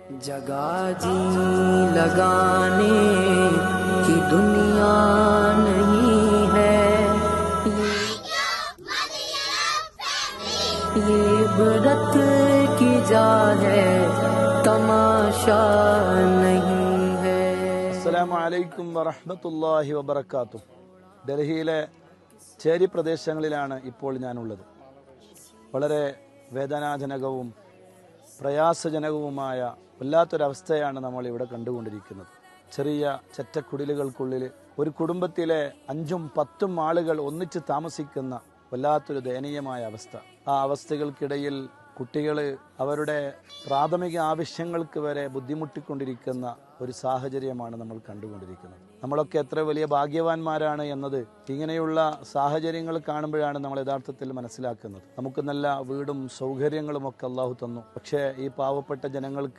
जगा जी लगाने की दुनिया नहीं है ये इबरत की जा है तमाशा नहीं है। അസ്സലാമു അലൈക്കും വറഹ്മത്തുള്ളാഹി വബറകാതുഹു. ഡൽഹിയിലെ ചേരി പ്രദേശങ്ങളിലാണ് ഇപ്പോൾ ഞാനുള്ളത്. വളരെ വേദനാജനകവും പ്രയാസജനകവുമായ വല്ലാത്തൊരവസ്ഥയാണ് നമ്മൾ ഇവിടെ കണ്ടുകൊണ്ടിരിക്കുന്നത്. ചെറിയ ചെറ്റക്കുടിലുകൾക്കുള്ളിൽ ഒരു കുടുംബത്തിലെ 5ഉം 10ഉം ആളുകൾ ഒന്നിച്ച് താമസിക്കുന്ന വല്ലാത്തൊരു ദയനീയമായ അവസ്ഥ. ആ അവസ്ഥകൾക്കിടയിൽ കുട്ടികൾ അവരുടെ പ്രാഥമിക ആവശ്യങ്ങൾക്ക് വരെ ബുദ്ധിമുട്ടിക്കൊണ്ടിരിക്കുന്ന ഒരു സാഹചര്യമാണ് നമ്മൾ കണ്ടുകൊണ്ടിരിക്കുന്നത്. നമ്മളൊക്കെ എത്ര വലിയ ഭാഗ്യവാന്മാരാണ് എന്നത് ഇങ്ങനെയുള്ള സാഹചര്യങ്ങൾ കാണുമ്പോഴാണ് നമ്മൾ യഥാർത്ഥത്തിൽ മനസ്സിലാക്കുന്നത്. നമുക്ക് നല്ല വീടും സൗകര്യങ്ങളും ഒക്കെ അള്ളാഹു തന്നു. പക്ഷേ ഈ പാവപ്പെട്ട ജനങ്ങൾക്ക്